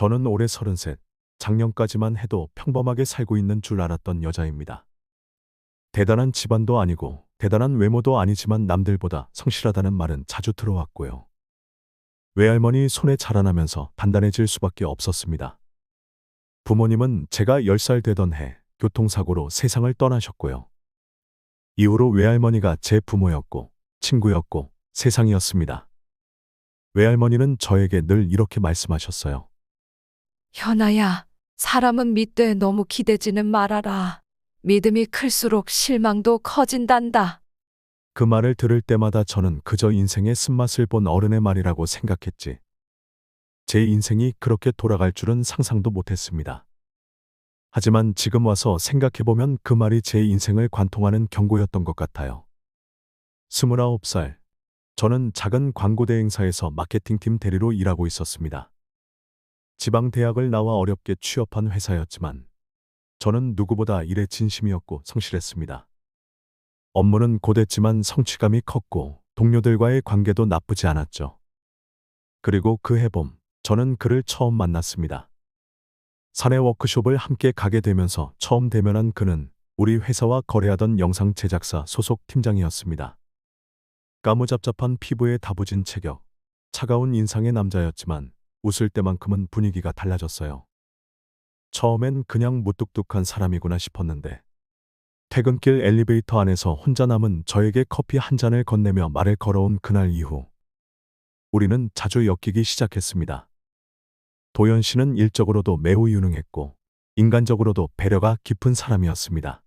저는 올해 33, 작년까지만 해도 평범하게 살고 있는 줄 알았던 여자입니다. 대단한 집안도 아니고 대단한 외모도 아니지만 남들보다 성실하다는 말은 자주 들어왔고요. 외할머니 손에 자라나면서 단단해질 수밖에 없었습니다. 부모님은 제가 10살 되던 해 교통사고로 세상을 떠나셨고요. 이후로 외할머니가 제 부모였고 친구였고 세상이었습니다. 외할머니는 저에게 늘 이렇게 말씀하셨어요. 현아야, 사람은 믿되 너무 기대지는 말아라. 믿음이 클수록 실망도 커진단다. 그 말을 들을 때마다 저는 그저 인생의 쓴맛을 본 어른의 말이라고 생각했지. 제 인생이 그렇게 돌아갈 줄은 상상도 못했습니다. 하지만 지금 와서 생각해보면 그 말이 제 인생을 관통하는 경고였던 것 같아요. 29살, 저는 작은 광고 대행사에서 마케팅팀 대리로 일하고 있었습니다. 지방 대학을 나와 어렵게 취업한 회사였지만 저는 누구보다 일에 진심이었고 성실했습니다. 업무는 고됐지만 성취감이 컸고 동료들과의 관계도 나쁘지 않았죠. 그리고 그 해봄, 저는 그를 처음 만났습니다. 사내 워크숍을 함께 가게 되면서 처음 대면한 그는 우리 회사와 거래하던 영상 제작사 소속 팀장이었습니다. 까무잡잡한 피부에 다부진 체격, 차가운 인상의 남자였지만 웃을 때만큼은 분위기가 달라졌어요. 처음엔 그냥 무뚝뚝한 사람이구나 싶었는데 퇴근길 엘리베이터 안에서 혼자 남은 저에게 커피 한 잔을 건네며 말을 걸어온 그날 이후 우리는 자주 엮이기 시작했습니다. 도연 씨는 일적으로도 매우 유능했고 인간적으로도 배려가 깊은 사람이었습니다.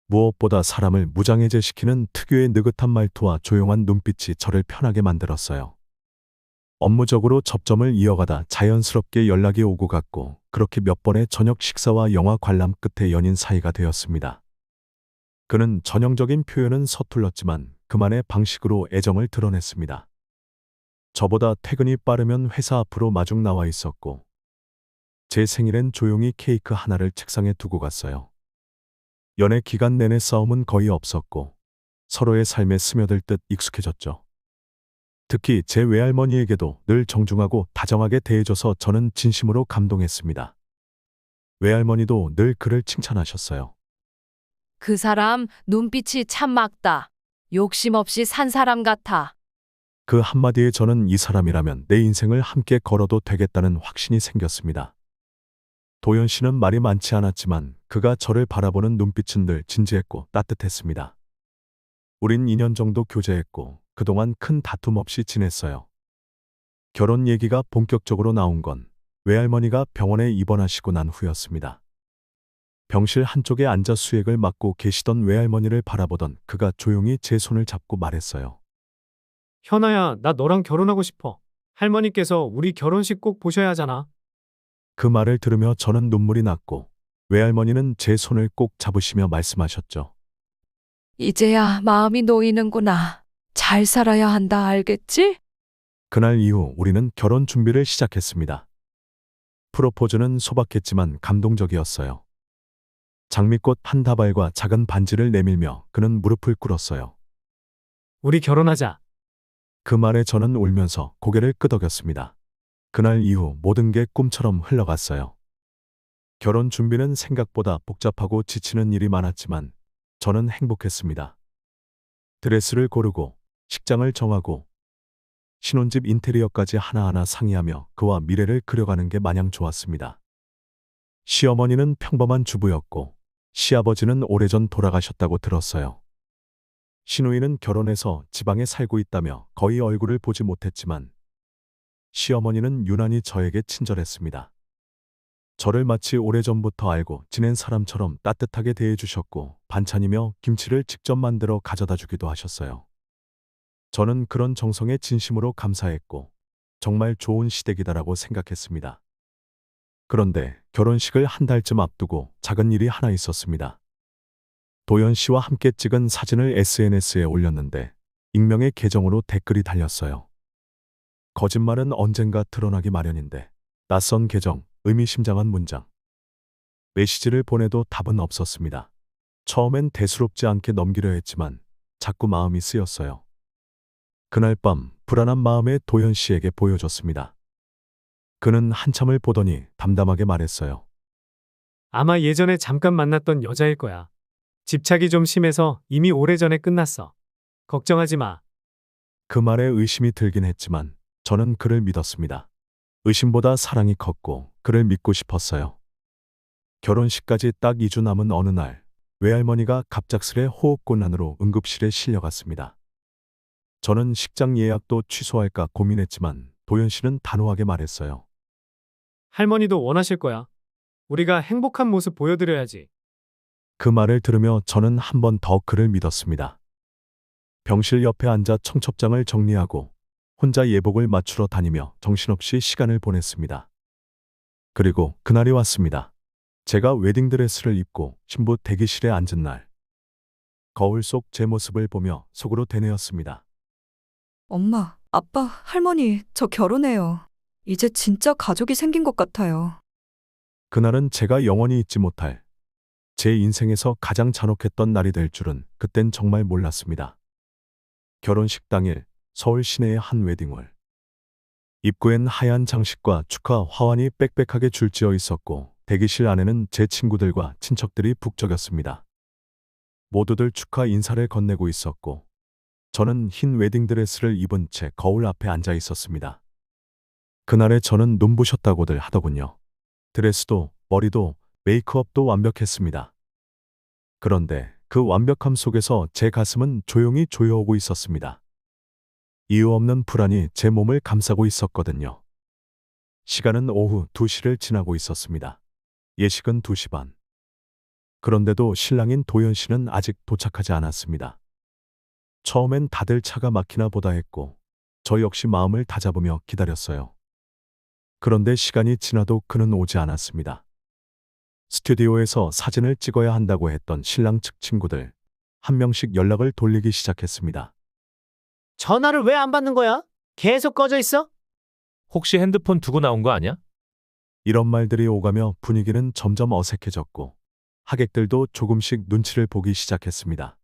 무엇보다 사람을 무장해제시키는 특유의 느긋한 말투와 조용한 눈빛이 저를 편하게 만들었어요. 업무적으로 접점을 이어가다 자연스럽게 연락이 오고 갔고 그렇게 몇 번의 저녁 식사와 영화 관람 끝에 연인 사이가 되었습니다. 그는 전형적인 표현은 서툴렀지만 그만의 방식으로 애정을 드러냈습니다. 저보다 퇴근이 빠르면 회사 앞으로 마중 나와 있었고 제 생일엔 조용히 케이크 하나를 책상에 두고 갔어요. 연애 기간 내내 싸움은 거의 없었고 서로의 삶에 스며들 듯 익숙해졌죠. 특히 제 외할머니에게도 늘 정중하고 다정하게 대해줘서 저는 진심으로 감동했습니다. 외할머니도 늘 그를 칭찬하셨어요. 그 사람 눈빛이 참 맑다. 욕심 없이 산 사람 같아. 그 한마디에 저는 이 사람이라면 내 인생을 함께 걸어도 되겠다는 확신이 생겼습니다. 도연 씨는 말이 많지 않았지만 그가 저를 바라보는 눈빛은 늘 진지했고 따뜻했습니다. 우린 2년 정도 교제했고 그동안 큰 다툼 없이 지냈어요. 결혼 얘기가 본격적으로 나온 건 외할머니가 병원에 입원하시고 난 후였습니다. 병실 한쪽에 앉아 수액을 맞고 계시던 외할머니를 바라보던 그가 조용히 제 손을 잡고 말했어요. 현아야, 나 너랑 결혼하고 싶어. 할머니께서 우리 결혼식 꼭 보셔야 하잖아. 그 말을 들으며 저는 눈물이 났고 외할머니는 제 손을 꼭 잡으시며 말씀하셨죠. 이제야 마음이 놓이는구나. 잘 살아야 한다, 알겠지? 그날 이후 우리는 결혼 준비를 시작했습니다. 프로포즈는 소박했지만 감동적이었어요. 장미꽃 한 다발과 작은 반지를 내밀며 그는 무릎을 꿇었어요. 우리 결혼하자. 그 말에 저는 울면서 고개를 끄덕였습니다. 그날 이후 모든 게 꿈처럼 흘러갔어요. 결혼 준비는 생각보다 복잡하고 지치는 일이 많았지만 저는 행복했습니다. 드레스를 고르고 식장을 정하고 신혼집 인테리어까지 하나하나 상의하며 그와 미래를 그려가는 게 마냥 좋았습니다. 시어머니는 평범한 주부였고 시아버지는 오래전 돌아가셨다고 들었어요. 시누이는 결혼해서 지방에 살고 있다며 거의 얼굴을 보지 못했지만 시어머니는 유난히 저에게 친절했습니다. 저를 마치 오래전부터 알고 지낸 사람처럼 따뜻하게 대해주셨고 반찬이며 김치를 직접 만들어 가져다 주기도 하셨어요. 저는 그런 정성에 진심으로 감사했고 정말 좋은 시댁이다라고 생각했습니다. 그런데 결혼식을 한 달쯤 앞두고 작은 일이 하나 있었습니다. 도연 씨와 함께 찍은 사진을 SNS에 올렸는데 익명의 계정으로 댓글이 달렸어요. 거짓말은 언젠가 드러나기 마련인데 낯선 계정, 의미심장한 문장. 메시지를 보내도 답은 없었습니다. 처음엔 대수롭지 않게 넘기려 했지만 자꾸 마음이 쓰였어요. 그날 밤 불안한 마음에 도연 씨에게 보여줬습니다. 그는 한참을 보더니 담담하게 말했어요. 아마 예전에 잠깐 만났던 여자일 거야. 집착이 좀 심해서 이미 오래전에 끝났어. 걱정하지 마. 그 말에 의심이 들긴 했지만 저는 그를 믿었습니다. 의심보다 사랑이 컸고 그를 믿고 싶었어요. 결혼식까지 딱 2주 남은 어느 날 외할머니가 갑작스레 호흡곤란으로 응급실에 실려갔습니다. 저는 식장 예약도 취소할까 고민했지만 도연 씨는 단호하게 말했어요. 할머니도 원하실 거야. 우리가 행복한 모습 보여드려야지. 그 말을 들으며 저는 한 번 더 그를 믿었습니다. 병실 옆에 앉아 청첩장을 정리하고 혼자 예복을 맞추러 다니며 정신없이 시간을 보냈습니다. 그리고 그날이 왔습니다. 제가 웨딩드레스를 입고 신부 대기실에 앉은 날. 거울 속 제 모습을 보며 속으로 되뇌었습니다. 엄마, 아빠, 할머니, 저 결혼해요. 이제 진짜 가족이 생긴 것 같아요. 그날은 제가 영원히 잊지 못할 제 인생에서 가장 잔혹했던 날이 될 줄은 그땐 정말 몰랐습니다. 결혼식 당일 서울 시내의 한 웨딩홀. 입구엔 하얀 장식과 축하 화환이 빽빽하게 줄지어 있었고 대기실 안에는 제 친구들과 친척들이 북적였습니다. 모두들 축하 인사를 건네고 있었고 저는 흰 웨딩드레스를 입은 채 거울 앞에 앉아 있었습니다. 그날의 저는 눈부셨다고들 하더군요. 드레스도 머리도 메이크업도 완벽했습니다. 그런데 그 완벽함 속에서 제 가슴은 조용히 조여오고 있었습니다. 이유 없는 불안이 제 몸을 감싸고 있었거든요. 시간은 오후 2시를 지나고 있었습니다. 예식은 2시 반. 그런데도 신랑인 도연 씨는 아직 도착하지 않았습니다. 처음엔 다들 차가 막히나 보다 했고 저 역시 마음을 다잡으며 기다렸어요. 그런데 시간이 지나도 그는 오지 않았습니다. 스튜디오에서 사진을 찍어야 한다고 했던 신랑 측 친구들 한 명씩 연락을 돌리기 시작했습니다. 전화를 왜 안 받는 거야? 계속 꺼져 있어? 혹시 핸드폰 두고 나온 거 아니야? 이런 말들이 오가며 분위기는 점점 어색해졌고 하객들도 조금씩 눈치를 보기 시작했습니다.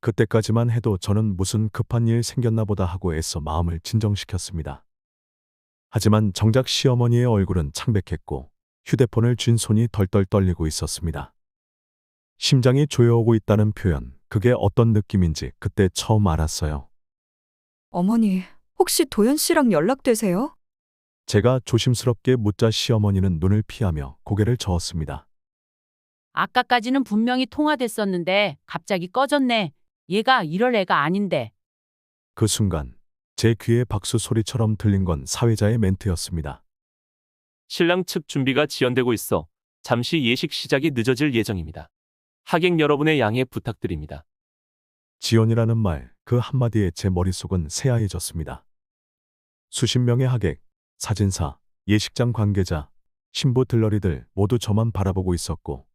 그때까지만 해도 저는 무슨 급한 일 생겼나 보다 하고 애써 마음을 진정시켰습니다. 하지만 정작 시어머니의 얼굴은 창백했고 휴대폰을 쥔 손이 덜덜 떨리고 있었습니다. 심장이 조여오고 있다는 표현, 그게 어떤 느낌인지 그때 처음 알았어요. 어머니, 혹시 도연 씨랑 연락되세요? 제가 조심스럽게 묻자 시어머니는 눈을 피하며 고개를 저었습니다. 아까까지는 분명히 통화됐었는데 갑자기 꺼졌네. 얘가 이럴 애가 아닌데. 그 순간 제 귀에 박수 소리처럼 들린 건 사회자의 멘트였습니다. 신랑 측 준비가 지연되고 있어 잠시 예식 시작이 늦어질 예정입니다. 하객 여러분의 양해 부탁드립니다. 지연이라는 말, 그 한마디에 제 머릿속은 새하얘졌습니다. 수십 명의 하객, 사진사, 예식장 관계자, 신부 들러리들 모두 저만 바라보고 있었고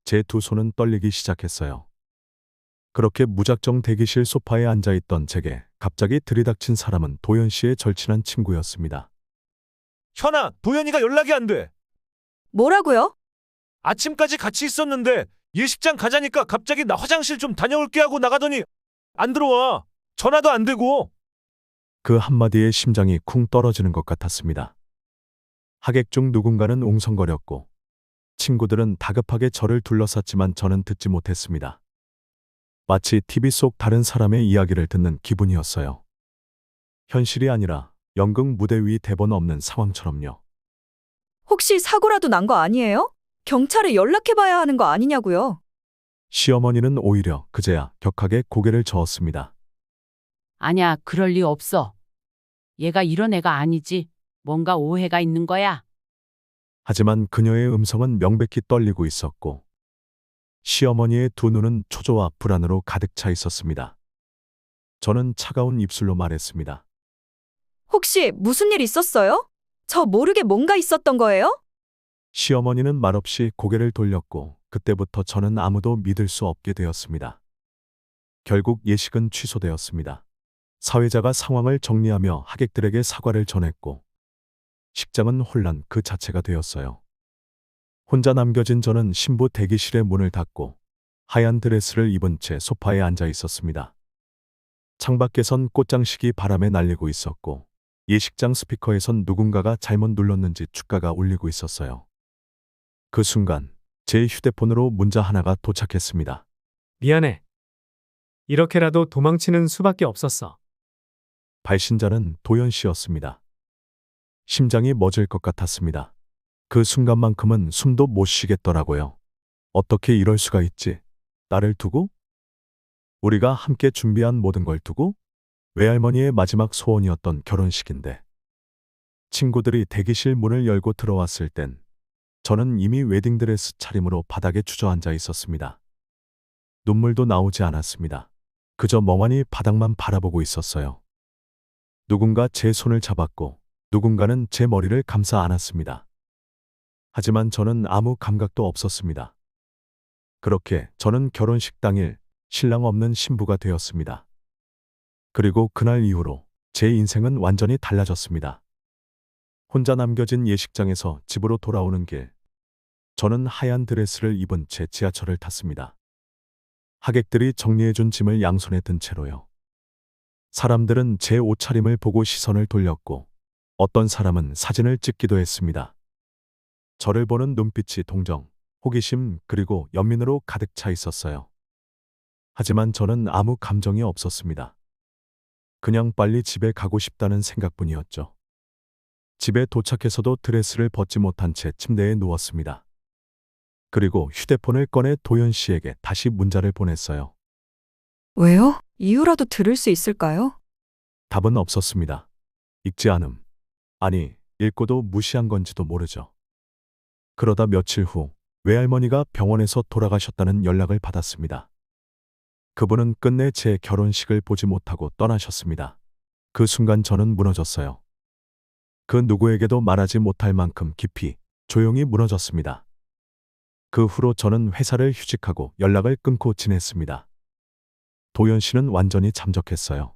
제 두 손은 떨리기 시작했어요. 그렇게 무작정 대기실 소파에 앉아있던 제게 갑자기 들이닥친 사람은 도연 씨의 절친한 친구였습니다. 현아, 도연이가 연락이 안 돼. 뭐라고요? 아침까지 같이 있었는데 예식장 가자니까 갑자기 나 화장실 좀 다녀올게 하고 나가더니 안 들어와. 전화도 안 되고. 그 한마디에 심장이 쿵 떨어지는 것 같았습니다. 하객 중 누군가는 웅성거렸고 친구들은 다급하게 저를 둘러쌌지만 저는 듣지 못했습니다. 마치 TV 속 다른 사람의 이야기를 듣는 기분이었어요. 현실이 아니라 연극 무대 위 대본 없는 상황처럼요. 혹시 사고라도 난 거 아니에요? 경찰에 연락해봐야 하는 거 아니냐고요? 시어머니는 오히려 그제야 격하게 고개를 저었습니다. 아냐, 그럴 리 없어. 얘가 이런 애가 아니지. 뭔가 오해가 있는 거야. 하지만 그녀의 음성은 명백히 떨리고 있었고 시어머니의 두 눈은 초조와 불안으로 가득 차 있었습니다. 저는 차가운 입술로 말했습니다. 혹시 무슨 일 있었어요? 저 모르게 뭔가 있었던 거예요? 시어머니는 말없이 고개를 돌렸고 그때부터 저는 아무도 믿을 수 없게 되었습니다. 결국 예식은 취소되었습니다. 사회자가 상황을 정리하며 하객들에게 사과를 전했고 식장은 혼란 그 자체가 되었어요. 혼자 남겨진 저는 신부 대기실의 문을 닫고 하얀 드레스를 입은 채 소파에 앉아 있었습니다. 창밖에선 꽃장식이 바람에 날리고 있었고 예식장 스피커에선 누군가가 잘못 눌렀는지 축가가 울리고 있었어요. 그 순간 제 휴대폰으로 문자 하나가 도착했습니다. 미안해. 이렇게라도 도망치는 수밖에 없었어. 발신자는 도연 씨였습니다. 심장이 멎을 것 같았습니다. 그 순간만큼은 숨도 못 쉬겠더라고요. 어떻게 이럴 수가 있지? 나를 두고? 우리가 함께 준비한 모든 걸 두고? 외할머니의 마지막 소원이었던 결혼식인데. 친구들이 대기실 문을 열고 들어왔을 땐 저는 이미 웨딩드레스 차림으로 바닥에 주저앉아 있었습니다. 눈물도 나오지 않았습니다. 그저 멍하니 바닥만 바라보고 있었어요. 누군가 제 손을 잡았고 누군가는 제 머리를 감싸 안았습니다. 하지만 저는 아무 감각도 없었습니다. 그렇게 저는 결혼식 당일 신랑 없는 신부가 되었습니다. 그리고 그날 이후로 제 인생은 완전히 달라졌습니다. 혼자 남겨진 예식장에서 집으로 돌아오는 길, 저는 하얀 드레스를 입은 채 지하철을 탔습니다. 하객들이 정리해준 짐을 양손에 든 채로요. 사람들은 제 옷차림을 보고 시선을 돌렸고 어떤 사람은 사진을 찍기도 했습니다. 저를 보는 눈빛이 동정, 호기심 그리고 연민으로 가득 차 있었어요. 하지만 저는 아무 감정이 없었습니다. 그냥 빨리 집에 가고 싶다는 생각뿐이었죠. 집에 도착해서도 드레스를 벗지 못한 채 침대에 누웠습니다. 그리고 휴대폰을 꺼내 도연 씨에게 다시 문자를 보냈어요. 왜요? 이유라도 들을 수 있을까요? 답은 없었습니다. 읽지 않음. 아니, 읽고도 무시한 건지도 모르죠. 그러다 며칠 후 외할머니가 병원에서 돌아가셨다는 연락을 받았습니다. 그분은 끝내 제 결혼식을 보지 못하고 떠나셨습니다. 그 순간 저는 무너졌어요. 그 누구에게도 말하지 못할 만큼 깊이, 조용히 무너졌습니다. 그 후로 저는 회사를 휴직하고 연락을 끊고 지냈습니다. 도연 씨는 완전히 잠적했어요.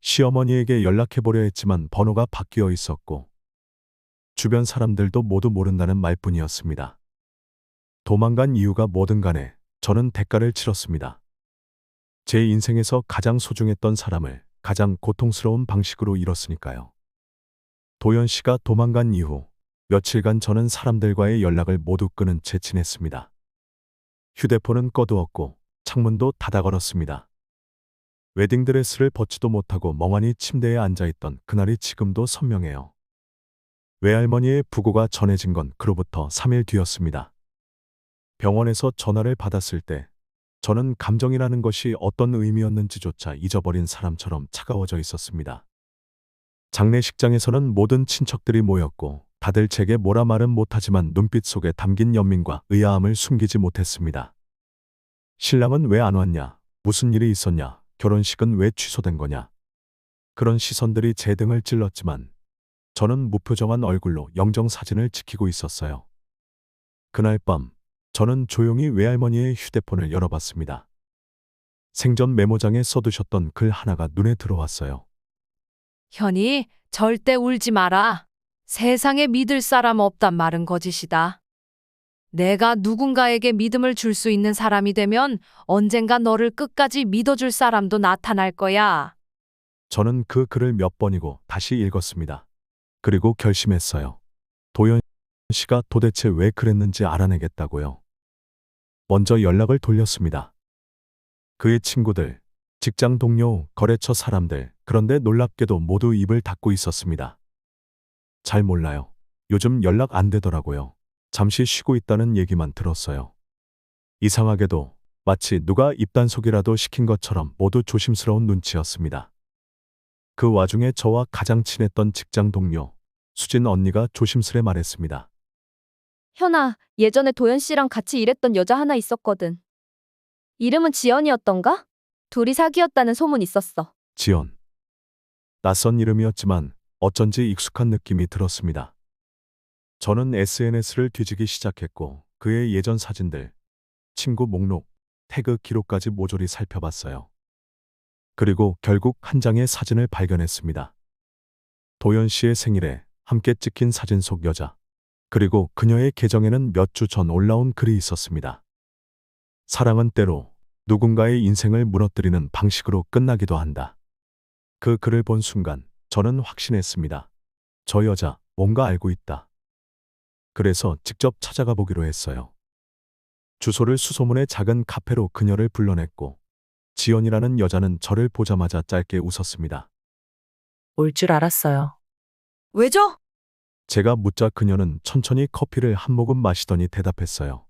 시어머니에게 연락해보려 했지만 번호가 바뀌어 있었고 주변 사람들도 모두 모른다는 말뿐이었습니다. 도망간 이유가 뭐든 간에 저는 대가를 치렀습니다. 제 인생에서 가장 소중했던 사람을 가장 고통스러운 방식으로 잃었으니까요. 도연 씨가 도망간 이후 며칠간 저는 사람들과의 연락을 모두 끊은 채 지냈습니다. 휴대폰은 꺼두었고 창문도 닫아 걸었습니다. 웨딩드레스를 벗지도 못하고 멍하니 침대에 앉아있던 그날이 지금도 선명해요. 외할머니의 부고가 전해진 건 그로부터 3일 뒤였습니다. 병원에서 전화를 받았을 때 저는 감정이라는 것이 어떤 의미였는지조차 잊어버린 사람처럼 차가워져 있었습니다. 장례식장에서는 모든 친척들이 모였고 다들 제게 뭐라 말은 못하지만 눈빛 속에 담긴 연민과 의아함을 숨기지 못했습니다. 신랑은 왜 안 왔냐? 무슨 일이 있었냐? 결혼식은 왜 취소된 거냐? 그런 시선들이 제 등을 찔렀지만 저는 무표정한 얼굴로 영정사진을 지키고 있었어요. 그날 밤 저는 조용히 외할머니의 휴대폰을 열어봤습니다. 생전 메모장에 써두셨던 글 하나가 눈에 들어왔어요. 현이, 절대 울지 마라. 세상에 믿을 사람 없단 말은 거짓이다. 내가 누군가에게 믿음을 줄 수 있는 사람이 되면 언젠가 너를 끝까지 믿어줄 사람도 나타날 거야. 저는 그 글을 몇 번이고 다시 읽었습니다. 그리고 결심했어요. 도연 씨가 도대체 왜 그랬는지 알아내겠다고요. 먼저 연락을 돌렸습니다. 그의 친구들, 직장 동료, 거래처 사람들, 그런데 놀랍게도 모두 입을 닫고 있었습니다. 잘 몰라요. 요즘 연락 안 되더라고요. 잠시 쉬고 있다는 얘기만 들었어요. 이상하게도 마치 누가 입단속이라도 시킨 것처럼 모두 조심스러운 눈치였습니다. 그 와중에 저와 가장 친했던 직장 동료, 수진 언니가 조심스레 말했습니다. 현아, 예전에 도연 씨랑 같이 일했던 여자 하나 있었거든. 이름은 지연이었던가? 둘이 사귀었다는 소문 있었어. 지연. 낯선 이름이었지만 어쩐지 익숙한 느낌이 들었습니다. 저는 SNS를 뒤지기 시작했고 그의 예전 사진들, 친구 목록, 태그 기록까지 모조리 살펴봤어요. 그리고 결국 한 장의 사진을 발견했습니다. 도연 씨의 생일에 함께 찍힌 사진 속 여자. 그리고 그녀의 계정에는 몇 주 전 올라온 글이 있었습니다. 사랑은 때로 누군가의 인생을 무너뜨리는 방식으로 끝나기도 한다. 그 글을 본 순간 저는 확신했습니다. 저 여자 뭔가 알고 있다. 그래서 직접 찾아가 보기로 했어요. 주소를 수소문의 작은 카페로 그녀를 불러냈고 지연이라는 여자는 저를 보자마자 짧게 웃었습니다. 올 줄 알았어요. 왜죠? 제가 묻자 그녀는 천천히 커피를 한 모금 마시더니 대답했어요.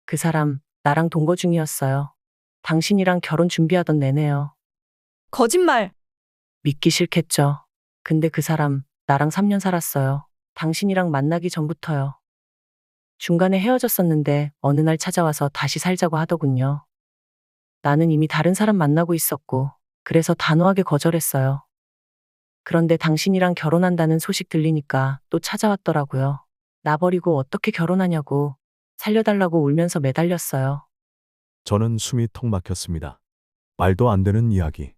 그 사람 나랑 동거 중이었어요. 당신이랑 결혼 준비하던 내내요. 거짓말. 믿기 싫겠죠. 근데 그 사람 나랑 3년 살았어요. 당신이랑 만나기 전부터요. 중간에 헤어졌었는데 어느 날 찾아와서 다시 살자고 하더군요. 나는 이미 다른 사람 만나고 있었고 그래서 단호하게 거절했어요. 그런데 당신이랑 결혼한다는 소식 들리니까 또 찾아왔더라고요. 나 버리고 어떻게 결혼하냐고 살려달라고 울면서 매달렸어요. 저는 숨이 턱 막혔습니다. 말도 안 되는 이야기.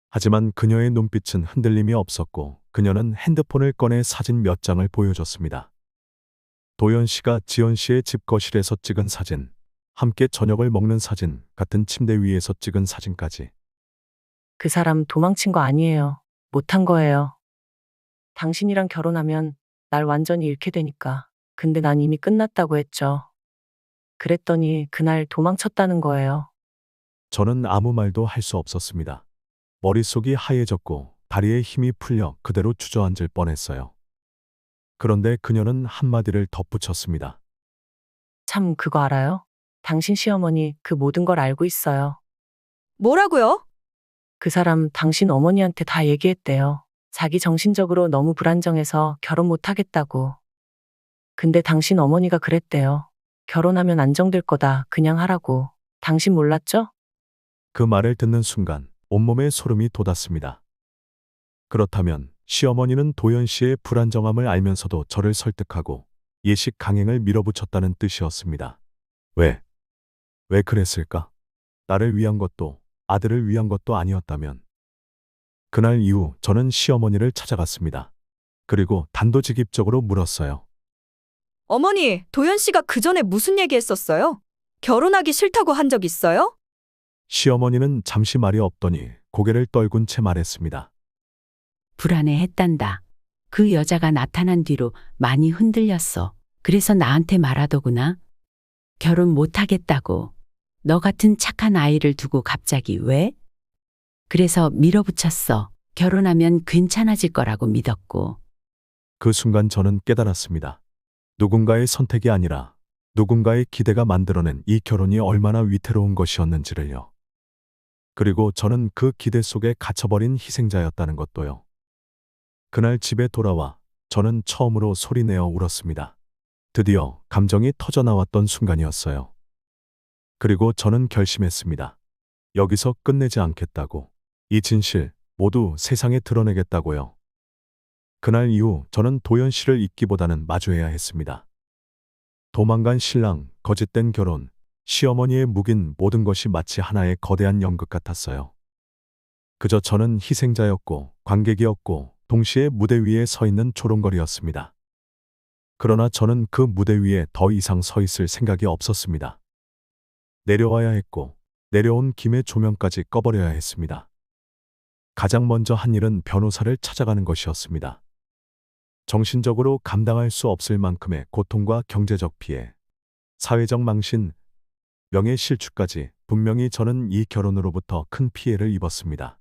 하지만 그녀의 눈빛은 흔들림이 없었고 그녀는 핸드폰을 꺼내 사진 몇 장을 보여줬습니다. 도연 씨가 지연 씨의 집 거실에서 찍은 사진, 함께 저녁을 먹는 사진, 같은 침대 위에서 찍은 사진까지. 그 사람 도망친 거 아니에요. 못한 거예요. 당신이랑 결혼하면 날 완전히 잃게 되니까. 근데 난 이미 끝났다고 했죠. 그랬더니 그날 도망쳤다는 거예요. 저는 아무 말도 할 수 없었습니다. 머릿속이 하얘졌고 다리에 힘이 풀려 그대로 주저앉을 뻔했어요. 그런데 그녀는 한마디를 덧붙였습니다. 참 그거 알아요? 당신 시어머니 그 모든 걸 알고 있어요. 뭐라고요? 그 사람 당신 어머니한테 다 얘기했대요. 자기 정신적으로 너무 불안정해서 결혼 못 하겠다고. 근데 당신 어머니가 그랬대요. 결혼하면 안정될 거다. 그냥 하라고. 당신 몰랐죠? 그 말을 듣는 순간 온몸에 소름이 돋았습니다. 그렇다면 시어머니는 도연 씨의 불안정함을 알면서도 저를 설득하고 예식 강행을 밀어붙였다는 뜻이었습니다. 왜 그랬을까? 나를 위한 것도 아들을 위한 것도 아니었다면. 그날 이후 저는 시어머니를 찾아갔습니다. 그리고 단도직입적으로 물었어요. 어머니, 도연 씨가 그 전에 무슨 얘기 했었어요? 결혼하기 싫다고 한 적 있어요? 시어머니는 잠시 말이 없더니 고개를 떨군 채 말했습니다. 불안해했단다. 그 여자가 나타난 뒤로 많이 흔들렸어. 그래서 나한테 말하더구나. 결혼 못하겠다고. 너 같은 착한 아이를 두고 갑자기 왜? 그래서 밀어붙였어. 결혼하면 괜찮아질 거라고 믿었고. 그 순간 저는 깨달았습니다. 누군가의 선택이 아니라 누군가의 기대가 만들어낸 이 결혼이 얼마나 위태로운 것이었는지를요. 그리고 저는 그 기대 속에 갇혀버린 희생자였다는 것도요. 그날 집에 돌아와 저는 처음으로 소리내어 울었습니다. 드디어 감정이 터져나왔던 순간이었어요. 그리고 저는 결심했습니다. 여기서 끝내지 않겠다고. 이 진실 모두 세상에 드러내겠다고요. 그날 이후 저는 도연 씨를 잊기보다는 마주해야 했습니다. 도망간 신랑, 거짓된 결혼, 시어머니의 묵인 모든 것이 마치 하나의 거대한 연극 같았어요. 그저 저는 희생자였고 관객이었고 동시에 무대 위에 서 있는 조롱거리였습니다. 그러나 저는 그 무대 위에 더 이상 서 있을 생각이 없었습니다. 내려와야 했고 내려온 김에 조명까지 꺼버려야 했습니다. 가장 먼저 한 일은 변호사를 찾아가는 것이었습니다. 정신적으로 감당할 수 없을 만큼의 고통과 경제적 피해, 사회적 망신, 명예 실추까지 분명히 저는 이 결혼으로부터 큰 피해를 입었습니다.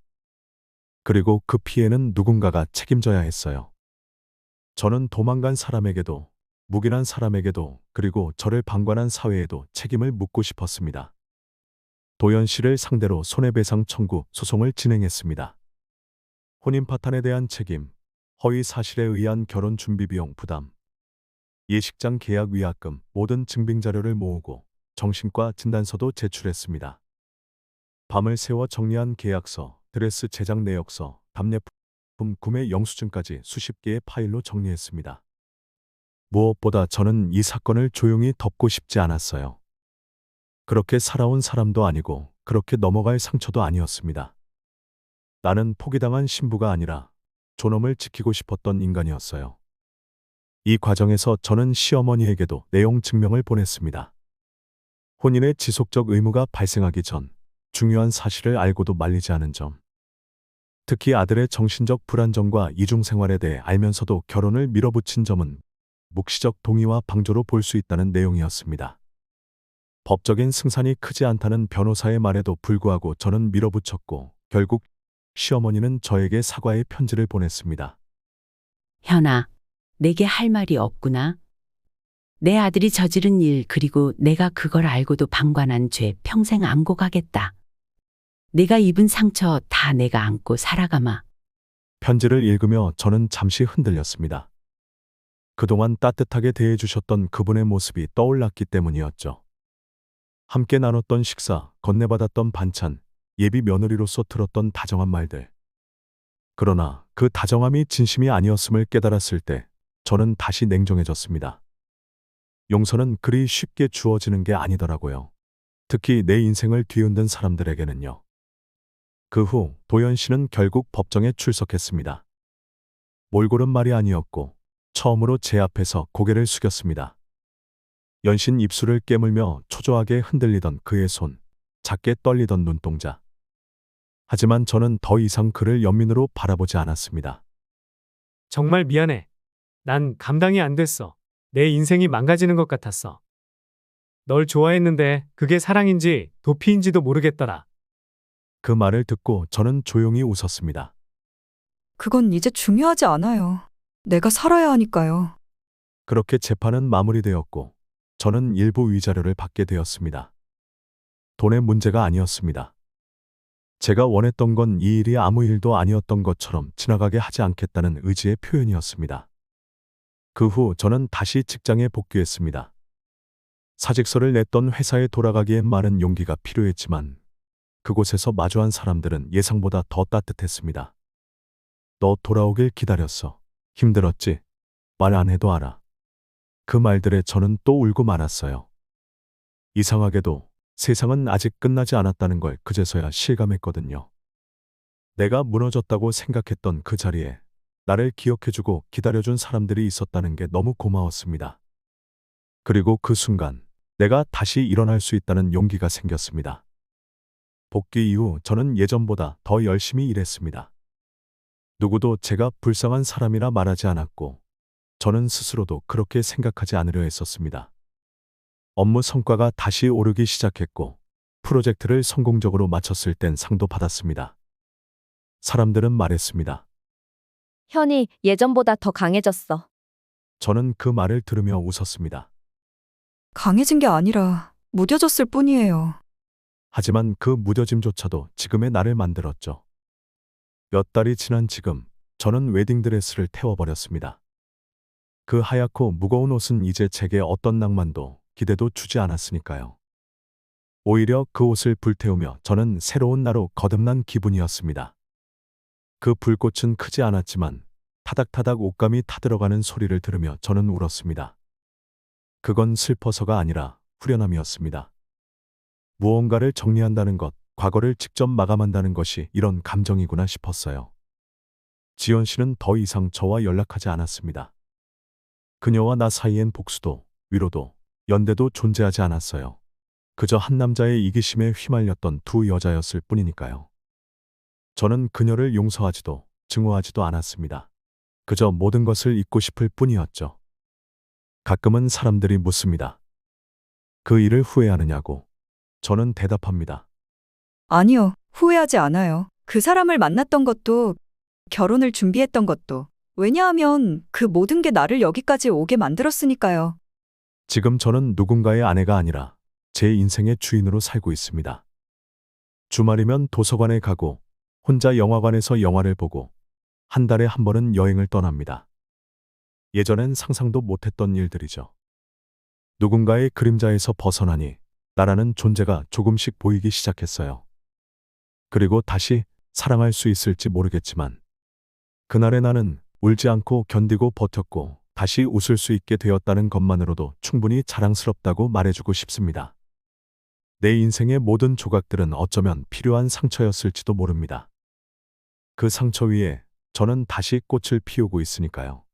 그리고 그 피해는 누군가가 책임져야 했어요. 저는 도망간 사람에게도, 묵인한 사람에게도, 그리고 저를 방관한 사회에도 책임을 묻고 싶었습니다. 도연 씨를 상대로 손해배상 청구 소송을 진행했습니다. 혼인 파탄에 대한 책임, 허위 사실에 의한 결혼 준비 비용 부담, 예식장 계약 위약금, 모든 증빙 자료를 모으고 정신과 진단서도 제출했습니다. 밤을 새워 정리한 계약서, 드레스 제작 내역서, 답례품 구매 영수증까지 수십 개의 파일로 정리했습니다. 무엇보다 저는 이 사건을 조용히 덮고 싶지 않았어요. 그렇게 살아온 사람도 아니고 그렇게 넘어갈 상처도 아니었습니다. 나는 포기당한 신부가 아니라 존엄을 지키고 싶었던 인간이었어요. 이 과정에서 저는 시어머니에게도 내용 증명을 보냈습니다. 혼인의 지속적 의무가 발생하기 전 중요한 사실을 알고도 말리지 않은 점. 특히 아들의 정신적 불안정과 이중생활에 대해 알면서도 결혼을 밀어붙인 점은 묵시적 동의와 방조로 볼 수 있다는 내용이었습니다. 법적인 승산이 크지 않다는 변호사의 말에도 불구하고 저는 밀어붙였고 결국 시어머니는 저에게 사과의 편지를 보냈습니다. 현아, 내게 할 말이 없구나. 내 아들이 저지른 일 그리고 내가 그걸 알고도 방관한 죄 평생 안고 가겠다. 내가 입은 상처 다 내가 안고 살아가마. 편지를 읽으며 저는 잠시 흔들렸습니다. 그동안 따뜻하게 대해주셨던 그분의 모습이 떠올랐기 때문이었죠. 함께 나눴던 식사, 건네받았던 반찬, 예비 며느리로서 들었던 다정한 말들. 그러나 그 다정함이 진심이 아니었음을 깨달았을 때 저는 다시 냉정해졌습니다. 용서는 그리 쉽게 주어지는 게 아니더라고요. 특히 내 인생을 뒤흔든 사람들에게는요. 그 후 도연 씨는 결국 법정에 출석했습니다. 몰골은 말이 아니었고 처음으로 제 앞에서 고개를 숙였습니다. 연신 입술을 깨물며 초조하게 흔들리던 그의 손, 작게 떨리던 눈동자. 하지만 저는 더 이상 그를 연민으로 바라보지 않았습니다. 정말 미안해. 난 감당이 안 됐어. 내 인생이 망가지는 것 같았어. 널 좋아했는데 그게 사랑인지 도피인지도 모르겠더라. 그 말을 듣고 저는 조용히 웃었습니다. 그건 이제 중요하지 않아요. 내가 살아야 하니까요. 그렇게 재판은 마무리되었고 저는 일부 위자료를 받게 되었습니다. 돈의 문제가 아니었습니다. 제가 원했던 건 이 일이 아무 일도 아니었던 것처럼 지나가게 하지 않겠다는 의지의 표현이었습니다. 그 후 저는 다시 직장에 복귀했습니다. 사직서를 냈던 회사에 돌아가기엔 많은 용기가 필요했지만 그곳에서 마주한 사람들은 예상보다 더 따뜻했습니다. 너 돌아오길 기다렸어. 힘들었지? 말 안 해도 알아. 그 말들에 저는 또 울고 말았어요. 이상하게도 세상은 아직 끝나지 않았다는 걸 그제서야 실감했거든요. 내가 무너졌다고 생각했던 그 자리에 나를 기억해주고 기다려준 사람들이 있었다는 게 너무 고마웠습니다. 그리고 그 순간 내가 다시 일어날 수 있다는 용기가 생겼습니다. 복귀 이후 저는 예전보다 더 열심히 일했습니다. 누구도 제가 불쌍한 사람이라 말하지 않았고 저는 스스로도 그렇게 생각하지 않으려 했었습니다. 업무 성과가 다시 오르기 시작했고 프로젝트를 성공적으로 마쳤을 땐 상도 받았습니다. 사람들은 말했습니다. 현이 예전보다 더 강해졌어. 저는 그 말을 들으며 웃었습니다. 강해진 게 아니라 무뎌졌을 뿐이에요. 하지만 그 무뎌짐조차도 지금의 나를 만들었죠. 몇 달이 지난 지금 저는 웨딩드레스를 태워버렸습니다. 그 하얗고 무거운 옷은 이제 제게 어떤 낭만도 기대도 주지 않았으니까요. 오히려 그 옷을 불태우며 저는 새로운 나로 거듭난 기분이었습니다. 그 불꽃은 크지 않았지만 타닥타닥 옷감이 타들어가는 소리를 들으며 저는 울었습니다. 그건 슬퍼서가 아니라 후련함이었습니다. 무언가를 정리한다는 것, 과거를 직접 마감한다는 것이 이런 감정이구나 싶었어요. 지연 씨는 더 이상 저와 연락하지 않았습니다. 그녀와 나 사이엔 복수도, 위로도, 연대도 존재하지 않았어요. 그저 한 남자의 이기심에 휘말렸던 두 여자였을 뿐이니까요. 저는 그녀를 용서하지도 증오하지도 않았습니다. 그저 모든 것을 잊고 싶을 뿐이었죠. 가끔은 사람들이 묻습니다. 그 일을 후회하느냐고. 저는 대답합니다. 아니요, 후회하지 않아요. 그 사람을 만났던 것도, 결혼을 준비했던 것도. 왜냐하면 그 모든 게 나를 여기까지 오게 만들었으니까요. 지금 저는 누군가의 아내가 아니라 제 인생의 주인으로 살고 있습니다. 주말이면 도서관에 가고 혼자 영화관에서 영화를 보고 한 달에 한 번은 여행을 떠납니다. 예전엔 상상도 못했던 일들이죠. 누군가의 그림자에서 벗어나니 나라는 존재가 조금씩 보이기 시작했어요. 그리고 다시 사랑할 수 있을지 모르겠지만 그날의 나는 울지 않고 견디고 버텼고 다시 웃을 수 있게 되었다는 것만으로도 충분히 자랑스럽다고 말해주고 싶습니다. 내 인생의 모든 조각들은 어쩌면 필요한 상처였을지도 모릅니다. 그 상처 위에 저는 다시 꽃을 피우고 있으니까요.